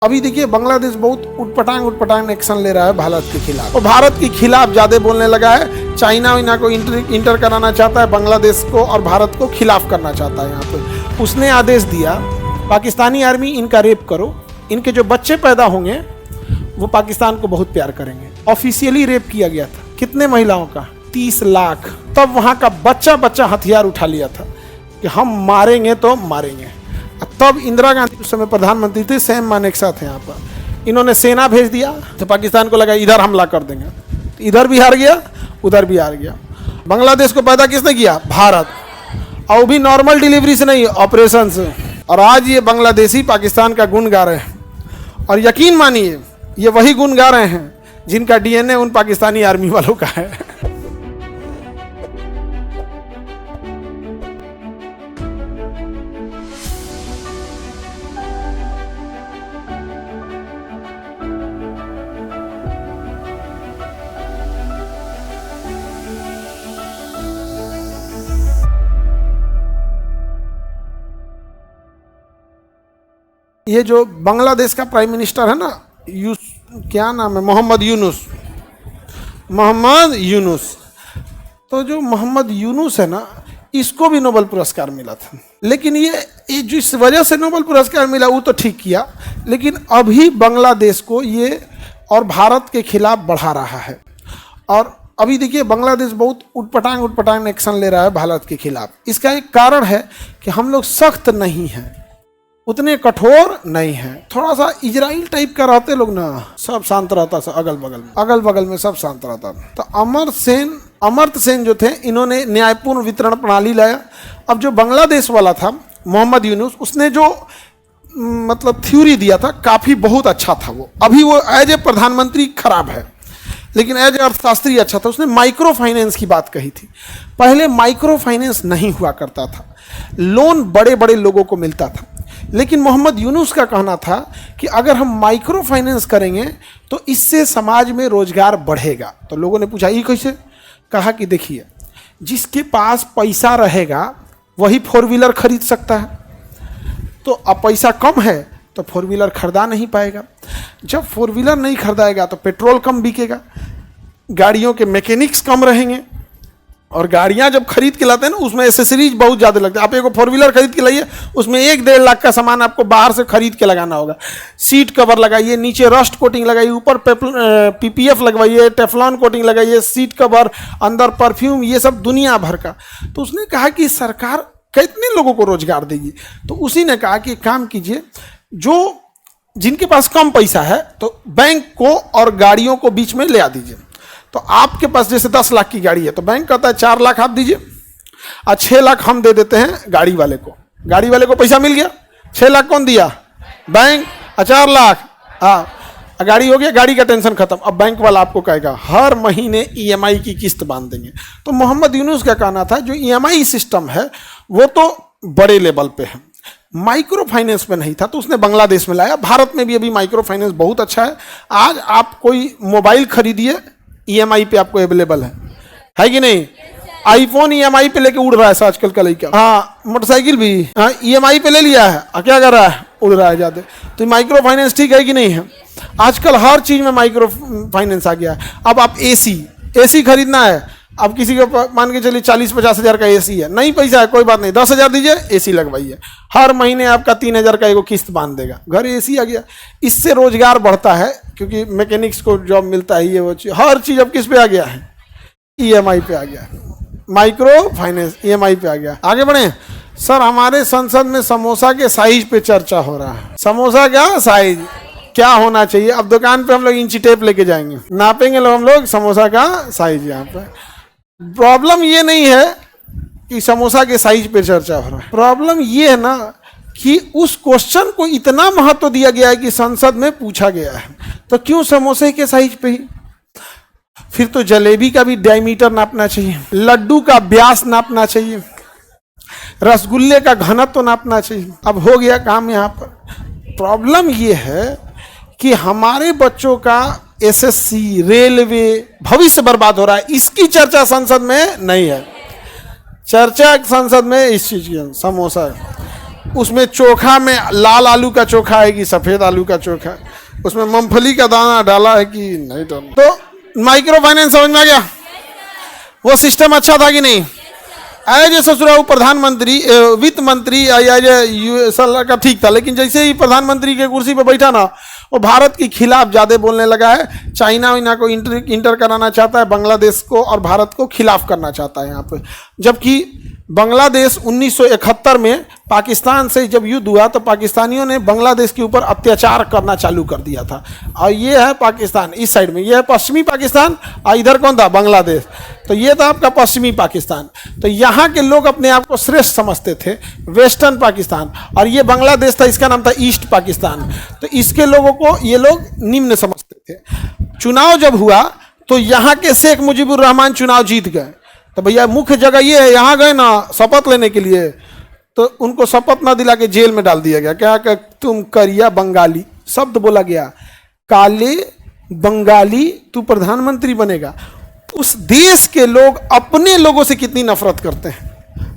अभी देखिए बांग्लादेश बहुत उटपटांग एक्शन ले रहा है भारत के खिलाफ, और भारत के खिलाफ ज्यादा बोलने लगा है। चाइना वाइना को इंटर कराना चाहता है, बांग्लादेश को और भारत को खिलाफ करना चाहता है। यहाँ पे उसने आदेश दिया पाकिस्तानी आर्मी इनका रेप करो, इनके जो बच्चे पैदा होंगे वो पाकिस्तान को बहुत प्यार करेंगे। ऑफिशियली रेप किया गया था कितने महिलाओं का, 30 लाख। तब वहाँ का बच्चा हथियार उठा लिया था कि हम मारेंगे तो मारेंगे। तब इंदिरा गांधी उस समय प्रधानमंत्री थे, सैम मानेकशॉ थे यहाँ पर। इन्होंने सेना भेज दिया तो पाकिस्तान को लगा इधर हमला कर देंगे, तो इधर भी हार गया उधर भी हार गया। बांग्लादेश को पैदा किसने किया? भारत। और वो भी नॉर्मल डिलीवरी से नहीं, ऑपरेशन से। और आज ये बांग्लादेशी पाकिस्तान का गुण गा रहे हैं, और यकीन मानिए ये वही गुण गा रहे हैं जिनका डीएनए उन पाकिस्तानी आर्मी वालों का है। ये जो बांग्लादेश का प्राइम मिनिस्टर है ना, क्या नाम है, मोहम्मद यूनुस। तो जो मोहम्मद यूनुस है ना, इसको भी नोबेल पुरस्कार मिला था। लेकिन ये जिस वजह से नोबेल पुरस्कार मिला वो तो ठीक किया, लेकिन अभी बांग्लादेश को ये और भारत के खिलाफ बढ़ा रहा है। और अभी देखिए बांग्लादेश बहुत उटपटांग एक्शन ले रहा है भारत के खिलाफ। इसका एक कारण है कि हम लोग सख्त नहीं हैं, उतने कठोर नहीं है। थोड़ा सा इजराइल टाइप का रहते लोग ना, सब शांत रहता, सब अगल बगल में सब शांत रहता। तो अमर्त्य सेन जो थे, इन्होंने न्यायपूर्ण वितरण प्रणाली लाया। अब जो बांग्लादेश वाला था मोहम्मद यूनुस, उसने जो मतलब थ्योरी दिया था काफी बहुत अच्छा था। वो अभी वो एज ए प्रधानमंत्री खराब है, लेकिन एज ए अर्थशास्त्री अच्छा था। उसने माइक्रो फाइनेंस की बात कही थी। पहले माइक्रो फाइनेंस नहीं हुआ करता था, लोन बड़े बड़े लोगों को मिलता था। लेकिन मोहम्मद यूनुस का कहना था कि अगर हम माइक्रो फाइनेंस करेंगे तो इससे समाज में रोजगार बढ़ेगा। तो लोगों ने पूछा ये कैसे? कहा कि देखिए, जिसके पास पैसा रहेगा वही 4 व्हीलर खरीद सकता है। तो अब पैसा कम है तो 4 व्हीलर खरीदा नहीं पाएगा। जब 4 व्हीलर नहीं खरीदाएगा तो पेट्रोल कम बिकेगा, गाड़ियों के मैकेनिक्स कम रहेंगे, और गाड़ियां जब खरीद के लाते हैं ना उसमें एसेसरीज बहुत ज़्यादा लगते हैं। आप एक 4 व्हीलर खरीद के लाइए, उसमें 1-1.5 लाख का सामान आपको बाहर से खरीद के लगाना होगा। सीट कवर लगाइए, नीचे रस्ट कोटिंग लगाइए, ऊपर पीपीएफ लगवाइए, टेफ्लॉन कोटिंग लगाइए, सीट कवर, अंदर परफ्यूम, ये सब दुनिया भर का। तो उसने कहा कि सरकार कितने लोगों को रोजगार देगी? तो उसी ने कहा कि काम कीजिए, जो जिनके पास कम पैसा है तो बैंक को और गाड़ियों को बीच में ले आ दीजिए। तो आपके पास जैसे 10 लाख की गाड़ी है तो बैंक कहता है 4 लाख आप दीजिए, और 6 लाख हम दे देते हैं गाड़ी वाले को। गाड़ी वाले को पैसा मिल गया, 6 लाख कौन दिया? बैंक। 4 लाख, हाँ, गाड़ी हो गया, गाड़ी का टेंशन खत्म। अब बैंक वाला आपको कहेगा हर महीने ईएमआई की किस्त बांध देंगे। तो मोहम्मद यूनुस का कहना था जो ईएमआई सिस्टम है वो तो बड़े लेवल पे है, माइक्रो फाइनेंस में नहीं था। तो उसने बांग्लादेश में लाया। भारत में भी अभी माइक्रो फाइनेंस बहुत अच्छा है। आज आप कोई मोबाइल खरीदिए, ईएमआई पे आपको अवेलेबल है कि नहीं? आईफोन ईएमआई पे लेके उड़ रहा है आजकल का लड़का। हाँ, मोटरसाइकिल भी हाँ ईएमआई पे ले लिया है, क्या कर रहा है? उड़ रहा है ज्यादा। तो माइक्रो फाइनेंस ठीक है कि नहीं है? आजकल हर चीज में माइक्रो फाइनेंस आ गया है। अब आप एसी खरीदना है, अब किसी को मान के चलिए 40-50 हज़ार का एसी है, नहीं पैसा है कोई बात नहीं, 10 हज़ार दीजिए, एसी लगवाइए, हर महीने आपका 3 हज़ार का एगो किस्त बांध देगा, घर एसी आ गया। इससे रोजगार बढ़ता है क्योंकि मैकेनिक्स को जॉब मिलता है, ये वो चीज, हर चीज अब किस पे आ गया है? ईएमआई पे आ गया, माइक्रो फाइनेंस ईएमआई पे आ गया। आगे बढ़े सर, हमारे संसद में समोसा के साइज पे चर्चा हो रहा है। समोसा का साइज क्या होना चाहिए? अब दुकान पे हम लोग इंची टेप लेके जाएंगे, नापेंगे लोग हम लोग समोसा का साइज। यहाँ पे प्रॉब्लम ये नहीं है कि समोसा के साइज पे चर्चा हो रहा है, प्रॉब्लम ये है ना कि उस क्वेश्चन को इतना महत्व दिया गया है कि संसद में पूछा गया है। तो क्यों समोसे के साइज पे ही? फिर तो जलेबी का भी डायमीटर नापना चाहिए, लड्डू का व्यास नापना चाहिए, रसगुल्ले का घनत्व तो नापना चाहिए। अब हो गया काम यहाँ पर। प्रॉब्लम ये है कि हमारे बच्चों का एसएससी, रेलवे, भविष्य बर्बाद हो रहा है। इसकी चर्चा संसद में नहीं है। चर्चा संसद में इस चीज की, समोसा। उसमें चोखा में लाल आलू का चोखा है कि सफेद आलू का चोखा, उसमें मूंगफली का दाना डाला है कि नहीं डाला। तो माइक्रो फाइनेंस समझ में आ गया? वो सिस्टम अच्छा था कि नहीं? आया जो ससुराल प्रधानमंत्री वित्त मंत्री आया जो का ठीक था, लेकिन जैसे ही प्रधानमंत्री के कुर्सी पर बैठा ना, वो भारत के खिलाफ ज़्यादा बोलने लगा है। चाइना वाइना को इंटर कराना चाहता है, बांग्लादेश को और भारत को खिलाफ करना चाहता है यहाँ पे। जबकि बांग्लादेश 1971 में पाकिस्तान से जब युद्ध हुआ तो पाकिस्तानियों ने बांग्लादेश के ऊपर अत्याचार करना चालू कर दिया था। और ये है पाकिस्तान इस साइड में, ये है पश्चिमी पाकिस्तान, और इधर कौन था? बांग्लादेश। तो ये था आपका पश्चिमी पाकिस्तान। तो यहाँ के लोग अपने आप को श्रेष्ठ समझते थे, वेस्टर्न पाकिस्तान, और ये बांग्लादेश था, इसका नाम था ईस्ट पाकिस्तान। तो इसके लोगों को ये लोग निम्न समझते थे। चुनाव जब हुआ तो यहाँ के शेख मुजीबुर रहमान चुनाव जीत गए। तो भैया मुख्य जगह ये है, यहाँ गए ना शपथ लेने के लिए, तो उनको शपथ ना दिला के जेल में डाल दिया गया। क्या कि तुम करिया बंगाली शब्द बोला गया, काले बंगाली तू प्रधानमंत्री बनेगा। उस देश के लोग अपने लोगों से कितनी नफरत करते हैं,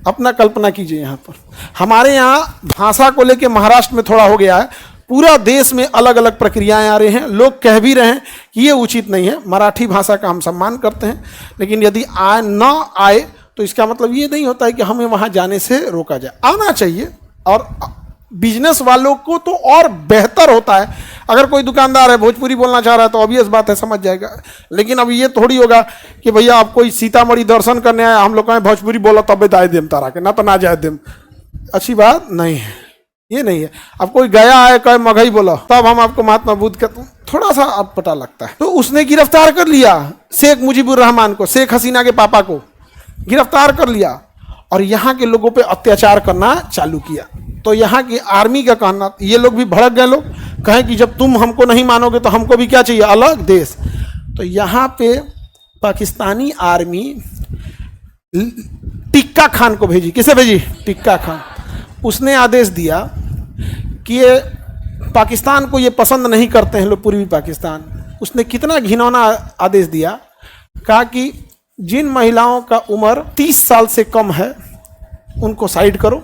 अपना कल्पना कीजिए। यहाँ पर हमारे यहाँ भाषा को लेके महाराष्ट्र में थोड़ा हो गया है, पूरा देश में अलग अलग प्रक्रियाएं आ रही हैं। लोग कह भी रहे हैं कि ये उचित नहीं है, मराठी भाषा का हम सम्मान करते हैं, लेकिन यदि आए ना आए तो इसका मतलब ये नहीं होता है कि हमें वहाँ जाने से रोका जाए। आना चाहिए, और बिजनेस वालों को तो और बेहतर होता है। अगर कोई दुकानदार है भोजपुरी बोलना चाह रहा है तो ऑब्वियस बात है समझ जाएगा। लेकिन अब ये थोड़ी होगा कि भैया आप कोई सीतामढ़ी दर्शन करने आए, हम लोग कहें भोजपुरी बोला तब दाए देम तारा के, ना तो ना जाए देम। अच्छी बात नहीं है, ये नहीं है। अब कोई गया है कहे मगही बोला तब हम आपको महात्मा बुद्ध कहते हैं, थोड़ा सा अब पता लगता है। तो उसने गिरफ्तार कर लिया शेख मुजीबुर रहमान को, शेख हसीना के पापा को गिरफ्तार कर लिया, और यहाँ के लोगों पे अत्याचार करना चालू किया। तो यहाँ की आर्मी का कहना, ये लोग भी भड़क गए, लोग कहें कि जब तुम हमको नहीं मानोगे तो हमको भी क्या चाहिए, अलग देश। तो यहाँ पे पाकिस्तानी आर्मी टिक्का खान को भेजी। किसे भेजी? टिक्का खान। उसने आदेश दिया कि ये पाकिस्तान को ये पसंद नहीं करते हैं लोग, पूर्वी पाकिस्तान। उसने कितना घिनौना आदेश दिया, कहा कि जिन महिलाओं का उम्र 30 साल से कम है उनको साइड करो,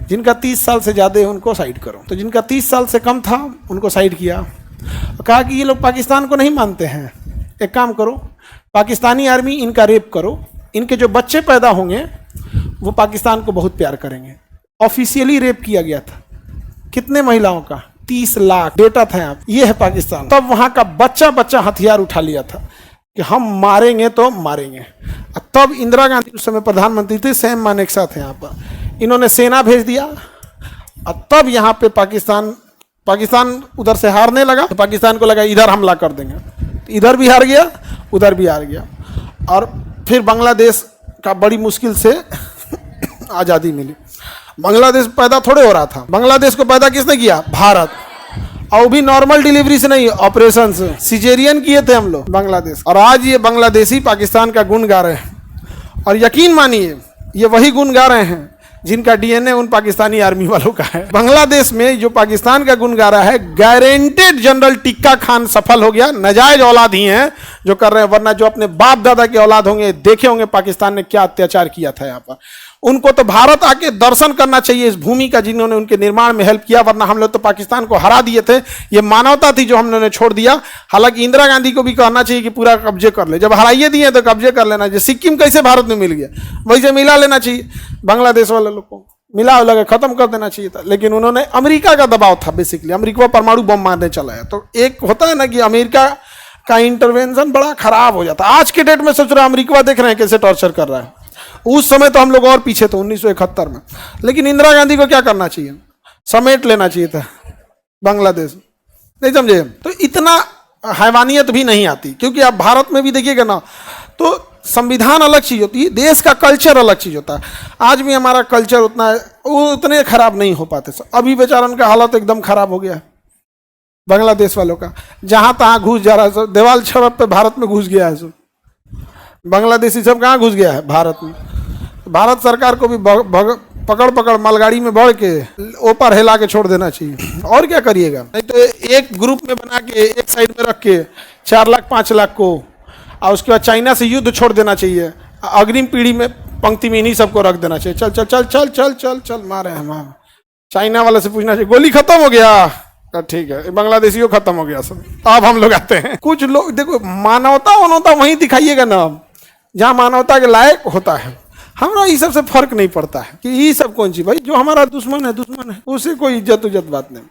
जिनका 30 साल से ज़्यादा है उनको साइड करो। तो जिनका 30 साल से कम था उनको साइड किया। कहा कि ये लोग पाकिस्तान को नहीं मानते हैं, एक काम करो, पाकिस्तानी आर्मी इनका रेप करो, इनके जो बच्चे पैदा होंगे वो पाकिस्तान को बहुत प्यार करेंगे। ऑफिशियली रेप किया गया था। कितने महिलाओं का? 30 लाख डेटा था यहाँ। ये है पाकिस्तान। तब वहाँ का बच्चा बच्चा हथियार उठा लिया था कि हम मारेंगे तो मारेंगे। तब इंदिरा गांधी उस समय प्रधानमंत्री थे, सैम मानेकशॉ थे यहाँ पर, इन्होंने सेना भेज दिया। और तब यहाँ पे पाकिस्तान उधर से हारने लगा, तो पाकिस्तान को लगा इधर हमला कर देंगे, तो इधर भी हार गया, उधर भी हार गया। और फिर बांग्लादेश का बड़ी मुश्किल से आज़ादी मिली। बांग्लादेश पैदा थोड़े हो रहा था, बांग्लादेश को पैदा किसने किया? भारत। और भी नॉर्मल डिलीवरी से नहीं, ऑपरेशन से, सिजेरियन किए थे हम लोग बांग्लादेश। और आज ये बांग्लादेशी पाकिस्तान का गुण गा रहे हैं। और यकीन मानिए ये वही गुण गा रहे हैं जिनका डीएनए उन पाकिस्तानी आर्मी वालों का है। बांग्लादेश में जो पाकिस्तान का गुण गा रहा है, गारंटेड जनरल टिक्का खान सफल हो गया। नाजायज औलाद ही हैं जो कर रहे हैं, वरना जो अपने बाप दादा के औलाद होंगे, देखे होंगे पाकिस्तान ने क्या अत्याचार किया था यहाँ पर। उनको तो भारत आके दर्शन करना चाहिए इस भूमि का, जिन्होंने उनके निर्माण में हेल्प किया, वरना हम लोग तो पाकिस्तान को हरा दिए थे। ये मानवता थी जो हमने छोड़ दिया। हालांकि इंदिरा गांधी को भी कहना चाहिए कि पूरा कब्जे कर ले, जब हराइए दिए तो कब्जे कर लेना चाहिए। सिक्किम कैसे भारत में मिल गया, वैसे मिला लेना चाहिए। बांग्लादेश वाले लोग को मिला लगा खत्म कर देना चाहिए था, लेकिन उन्होंने, अमेरिका का दबाव था बेसिकली, अमेरिका परमाणु बम मारने चला है। तो एक होता है ना कि अमेरिका का इंटरवेंशन बड़ा खराब हो जाता है। आज के डेट में सोच रहा अमेरिका देख रहे हैं कैसे टॉर्चर कर रहा है। उस समय तो हम लोग और पीछे थे 1971 में। लेकिन इंदिरा गांधी को क्या करना चाहिए? समेट लेना चाहिए था बांग्लादेश, नहीं समझे? तो इतना हैवानियत भी नहीं आती, क्योंकि आप भारत में भी देखिएगा ना, तो संविधान अलग चीज होती है, देश का कल्चर अलग चीज होता है। आज भी हमारा कल्चर उतने खराब नहीं हो पाते। अभी बेचारा उनका हालत एकदम खराब हो गया है बांग्लादेश वालों का, जहां तहां घुस जा रहा है। देवाल छड़प पे भारत में घुस गया है सब, बांग्लादेशी सब कहाँ घुस गया है? भारत में। भारत सरकार को भी पकड़ पकड़ मालगाड़ी में बढ़ के ऊपर हिला के छोड़ देना चाहिए। और क्या करिएगा? नहीं तो एक ग्रुप में बना के एक साइड में रख के 4 लाख 5 लाख को, और उसके बाद चाइना से युद्ध छोड़ देना चाहिए। अग्रिम पीढ़ी में पंक्ति में इन्हीं सबको रख देना चाहिए। चल चल चल चल चल चल चल मारे हम, चाइना वाले से पूछना चाहिए गोली खत्म हो गया, ठीक है, बांग्लादेशियों खत्म हो गया सब, अब हम लोग आते हैं। कुछ लोग देखो मानवता मानवता वहीं दिखाइएगा ना, जहाँ मानवता के लायक होता है। हमारा ये सब से फर्क नहीं पड़ता है कि ये सब कौन सी, भाई जो हमारा दुश्मन है दुश्मन है, उससे कोई इज्जत उज्जत बात नहीं।